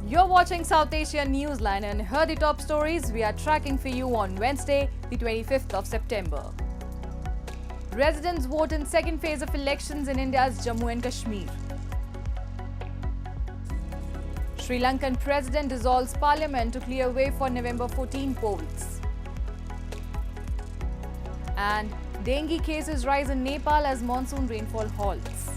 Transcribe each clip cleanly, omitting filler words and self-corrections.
You're watching South Asia Newsline and here the top stories we are tracking for you on Wednesday, the 25th of September. Residents vote in second phase of elections in India's Jammu and Kashmir. Sri Lankan President dissolves parliament to clear way for November 14 polls. And dengue cases rise in Nepal as monsoon rainfall halts.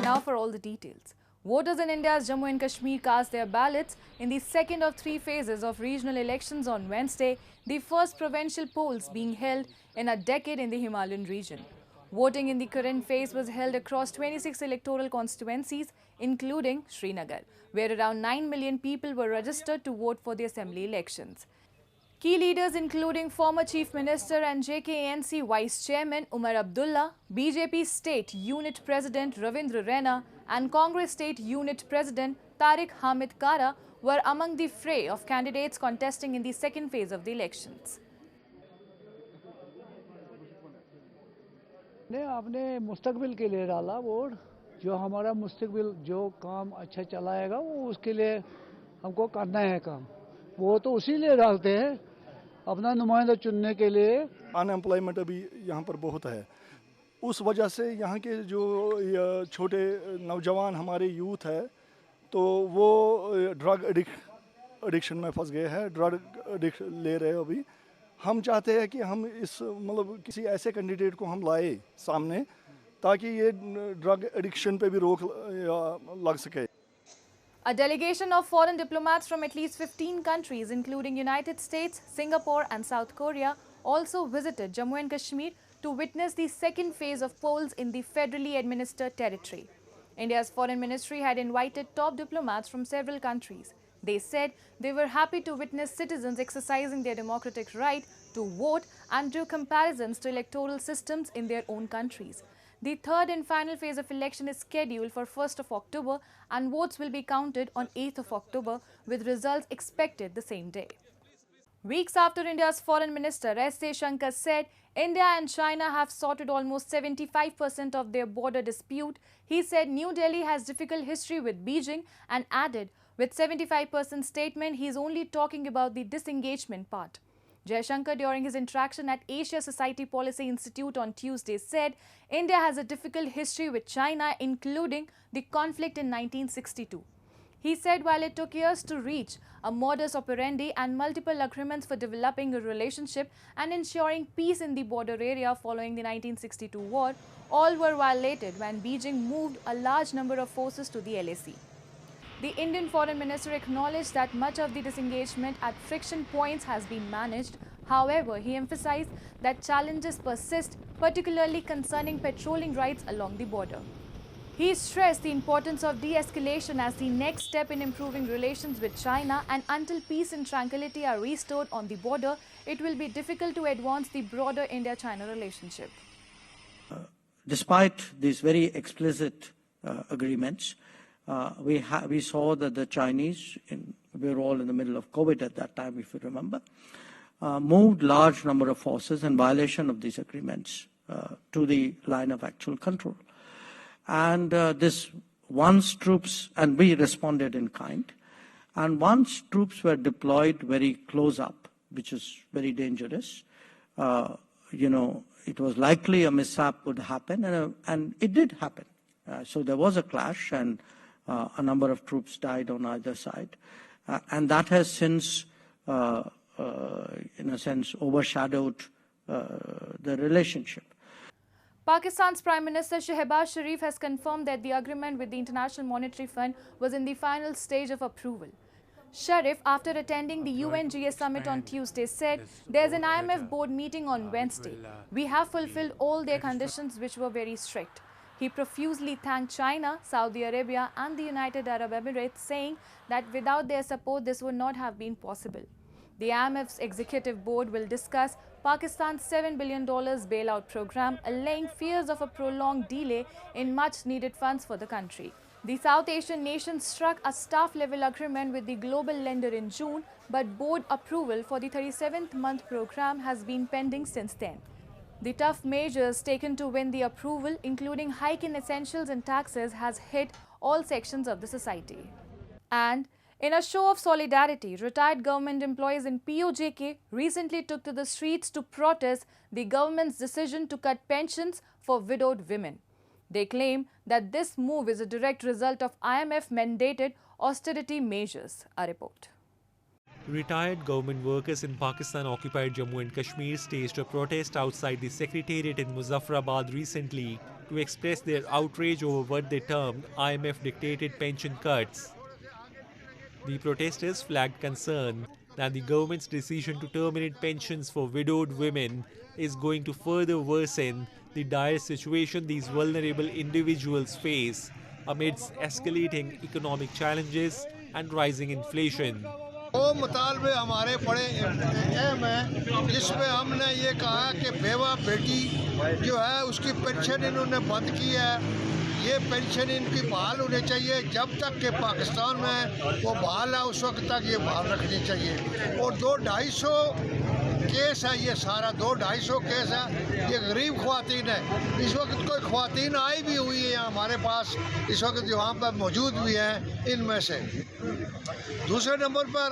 Now for all the details. Voters in India's Jammu and Kashmir cast their ballots in the second of three phases of regional elections on Wednesday, the first provincial polls being held in a decade in the Himalayan region. Voting in the current phase was held across 26 electoral constituencies, including Srinagar, where around 9 million people were registered to vote for the assembly elections. Key leaders including former Chief Minister and JKNC Vice Chairman Umar Abdullah, BJP State Unit President Ravindra Rena and Congress State Unit President Tariq Hamid Kara were among the fray of candidates contesting in the second phase of the elections. ने अपने मुस्तकबिल के लिए डाला vote जो हमारा मुस्तकबिल जो काम अच्छा चलाएगा वो उसके लिए हमको करना है काम वो तो उसी लिए डालते हैं अपना नुमाइंदा चुनने के लिए अनएम्प्लॉयमेंट अभी यहाँ पर बहुत है उस वजह से यहाँ के जो छोटे नौजवान हमारे यूथ है तो वो ड्रग एडिक्शन में फंस गए हैं ड्रग एडिक्शन ले रहे हैं अभी हम चाहते हैं कि हम इस मतलब किसी ऐसे कैंडिडेट को हम लाए सामने ताकि ये ड्रग एडिक्शन पे भी रोक लग सके A delegation of foreign diplomats from at least 15 countries, including United States, Singapore and South Korea, also visited Jammu and Kashmir to witness the second phase of polls in the federally administered territory. India's foreign ministry had invited top diplomats from several countries. They said they were happy to witness citizens exercising their democratic right to vote and do comparisons to electoral systems in their own countries. The third and final phase of election is scheduled for 1st of October and votes will be counted on 8th of October with results expected the same day. Weeks after India's Foreign Minister SJaishankar said India and China have sorted almost 75% of their border dispute, he said New Delhi has difficult history with Beijing and added with 75% statement he is only talking about the disengagement part. Jaishankar, during his interaction at Asia Society Policy Institute on Tuesday, said India has a difficult history with China, including the conflict in 1962. He said while it took years to reach a modus operandi and multiple agreements for developing a relationship and ensuring peace in the border area following the 1962 war, all were violated when Beijing moved a large number of forces to the LAC. The Indian Foreign Minister acknowledged that much of the disengagement at friction points has been managed. However, he emphasized that challenges persist, particularly concerning patrolling rights along the border. He stressed the importance of de-escalation as the next step in improving relations with China, and until peace and tranquility are restored on the border, it will be difficult to advance the broader India-China relationship. Despite these very explicit agreements, we saw that the Chinese, we were all in the middle of COVID at that time, if you remember, moved large number of forces in violation of these agreements to the line of actual control. And once troops, and we responded in kind, and once troops were deployed very close up, which is very dangerous, it was likely a mishap would happen, and it did happen. So there was a clash, and a number of troops died on either side. And that has since, in a sense, overshadowed the relationship. Pakistan's Prime Minister Shehbaz Sharif has confirmed that the agreement with the International Monetary Fund was in the final stage of approval. Sharif, after attending the UNGA summit on Tuesday, said there's an IMF board meeting on Wednesday. We have fulfilled all their conditions, which were very strict. He profusely thanked China, Saudi Arabia and the United Arab Emirates, saying that without their support, this would not have been possible. The IMF's executive board will discuss Pakistan's $7 billion bailout program, allaying fears of a prolonged delay in much-needed funds for the country. The South Asian nation struck a staff-level agreement with the global lender in June, but board approval for the 37th month program has been pending since then. The tough measures taken to win the approval, including hike in essentials and taxes, has hit all sections of the society. And in a show of solidarity, retired government employees in PoJK recently took to the streets to protest the government's decision to cut pensions for widowed women. They claim that this move is a direct result of IMF-mandated austerity measures. A report. Retired government workers in Pakistan-occupied Jammu and Kashmir staged a protest outside the Secretariat in Muzaffarabad recently to express their outrage over what they termed IMF-dictated pension cuts. The protesters flagged concern that the government's decision to terminate pensions for widowed women is going to further worsen the dire situation these vulnerable individuals face amidst escalating economic challenges and rising inflation. वो मुतालबे हमारे बड़े अहम हैं जिसमें हमने ये कहा कि बेवा बेटी जो है उसकी पेंशन इन्होंने बंद की है ये पेंशन इनकी बहाल होनी चाहिए जब तक के पाकिस्तान में वो बहाल है उस वक्त तक ये बहाल रखनी चाहिए और 200-250 केस है ये सारा 200-250 केस है ये गरीब ख्वातीन है इस वक्त कोई ख्वातीन आई भी हुई है हमारे पास इस वक्त जो वहाँ पर मौजूद भी हैं इनमें से दूसरे नंबर पर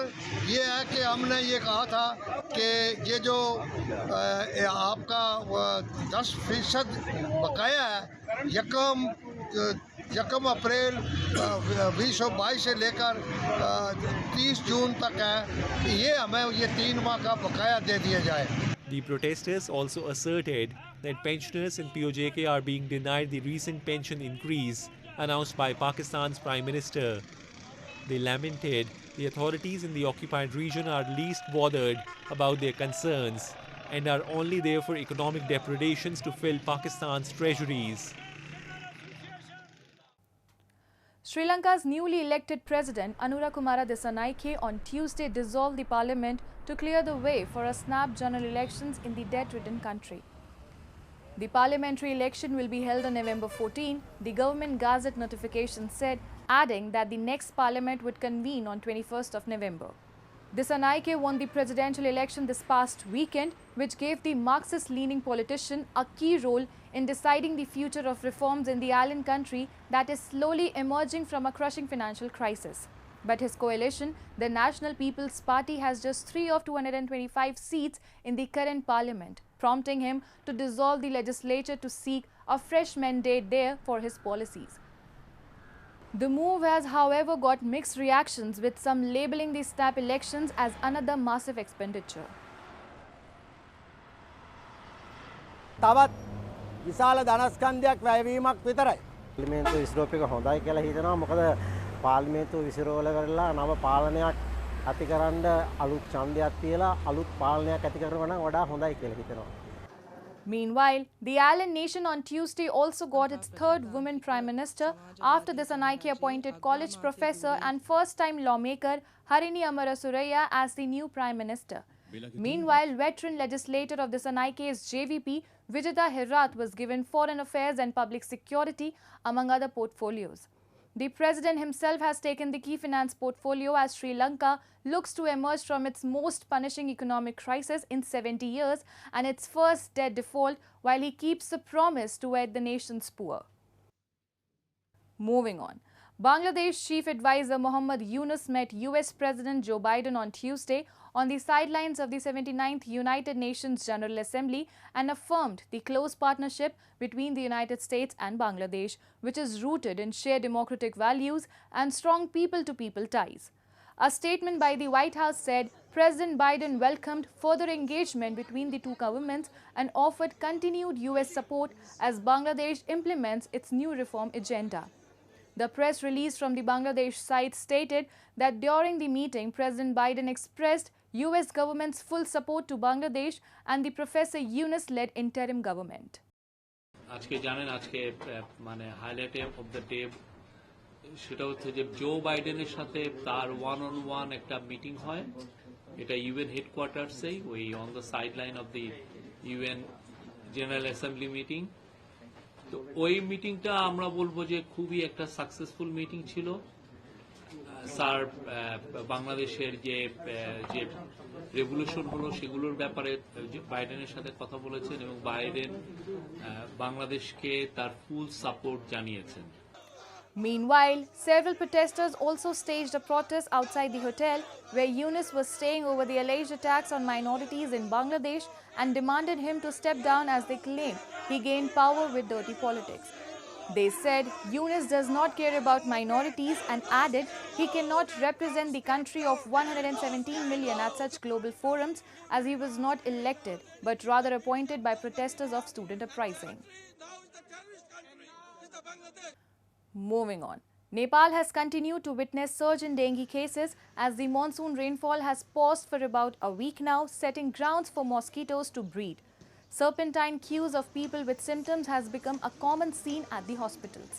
ये है कि हमने ये कहा था कि ये जो आपका 10% बकाया है यकम अप्रैल 2022 से लेकर 30 जून तक है ये हमें ये 3 माह का बकाया दे दिया जाए. The protesters also asserted that pensioners in PoJK are being denied the recent pension increase announced by Pakistan's Prime Minister. They lamented the authorities in the occupied region are least bothered about their concerns and are only there for economic depredations to fill Pakistan's treasuries. Sri Lanka's newly elected President Anura Kumara Dissanayake on Tuesday dissolved the parliament to clear the way for a snap general elections in the debt-ridden country. The parliamentary election will be held on November 14, the government gazette notification said, adding that the next parliament would convene on 21st of November. Dissanayake won the presidential election this past weekend, which gave the Marxist-leaning politician a key role in deciding the future of reforms in the island country that is slowly emerging from a crushing financial crisis. But his coalition, the National People's Party, has just 3 of 225 seats in the current parliament, prompting him to dissolve the legislature to seek a fresh mandate there for his policies. The move has, however, got mixed reactions, with some labeling the snap elections as another massive expenditure. තවත් විශාල ධනස්කන්ධයක් වැයවීමක් විතරයි. පාර්ලිමේන්තුව විසිරෝප එක හොඳයි කියලා හිතනවා. මොකද පාර්ලිමේන්තුව විසිරෝල කරලා නව පාලනයක් ඇතිකරන්න අලුත් ඡන්දයක් තියලා අලුත් පාලනයක් ඇති කරනවා නම් වඩා හොඳයි කියලා හිතනවා. Meanwhile, the island nation on Tuesday also got its third woman Prime Minister after Dissanayake appointed college professor and first-time lawmaker Harini Amarasuriya as the new Prime Minister. Meanwhile, veteran legislator of Disanayake's JVP, Vijita Hirrat, was given Foreign Affairs and Public Security, among other portfolios. The president himself has taken the key finance portfolio as Sri Lanka looks to emerge from its most punishing economic crisis in 70 years and its first debt default, while he keeps the promise to aid the nation's poor. Moving on. Bangladesh Chief Advisor Muhammed Yunus met US President Joe Biden on Tuesday on the sidelines of the 79th United Nations General Assembly and affirmed the close partnership between the United States and Bangladesh, which is rooted in shared democratic values and strong people-to-people ties. A statement by the White House said President Biden welcomed further engagement between the two governments and offered continued US support as Bangladesh implements its new reform agenda. The press release from the Bangladesh side stated that during the meeting, President Biden expressed US government's full support to Bangladesh and the Professor Yunus-led interim government. আজকে জানেন আজকে মানে highlight of the day সেটা হচ্ছে যে জো বাইডেনের সাথে তার ওয়ান একটা মিটিং হয় এটা ইউএন হেডকোয়ার্টার্সেই ওই on the side line of the UN general assembly meeting তো ওই মিটিংটা আমরা বলবো যে খুবই একটা সাকসেসফুল মিটিং ছিল। স্যার বাংলাদেশের যে রেভলিউশন হলো সেগুলোর ব্যাপারে বাইডেনের সাথে কথা বলেছেন এবং বাইডেন বাংলাদেশকে তার ফুল সাপোর্ট জানিয়েছেন। Meanwhile, several protesters also staged a protest outside the hotel where Yunus was staying over the alleged attacks on minorities in Bangladesh and demanded him to step down as they claim he gained power with dirty politics. They said Yunus does not care about minorities and added he cannot represent the country of 117 million at such global forums as he was not elected but rather appointed by protesters of student uprising. Moving on, Nepal has continued to witness surge in dengue cases as the monsoon rainfall has paused for about a week now, setting grounds for mosquitoes to breed. Serpentine queues of people with symptoms has become a common scene at the hospitals.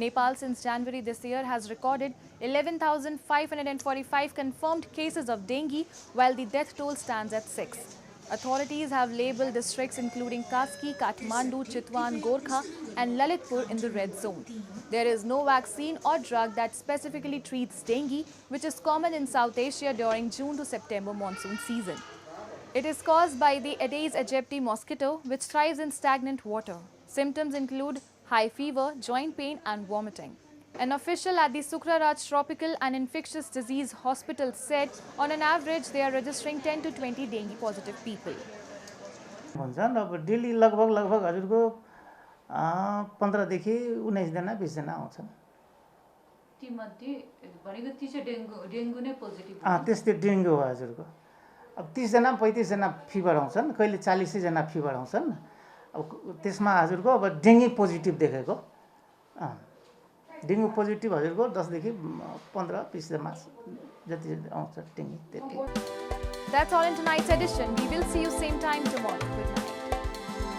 Nepal since January this year has recorded 11,545 confirmed cases of dengue, while the death toll stands at 6. Authorities have labelled districts including Kaski, Kathmandu, Chitwan, Gorkha and Lalitpur in the red zone. There is no vaccine or drug that specifically treats dengue, which is common in South Asia during June to September monsoon season. It is caused by the Aedes aegypti mosquito, which thrives in stagnant water. Symptoms include high fever, joint pain and vomiting. An official at the Sukraraj Tropical and Infectious Disease Hospital said on an average they are registering 10 to 20 dengue positive people. भन्छन् अब daily लगभग हजुरको 15 देखि 19 जना 20 जना आउँछन्। ती मध्ये भनेको ती चाहिँ डेंगु नै पोजिटिभ त्यस्तै डेंगु हो हजुरको। अब 30 जना 35 जना फिभर आउँछन्, कहिले 40 जना फिभर आउँछन्। अब त्यसमा हजुरको अब डेंगु पोजिटिभ देखेको डेंगु पोजिटिभ हजुरको 10 देखि 15 20 जना जति आउँछ डेंगु त्यति। That's all in tonight's edition. We will see you same time tomorrow. Good night.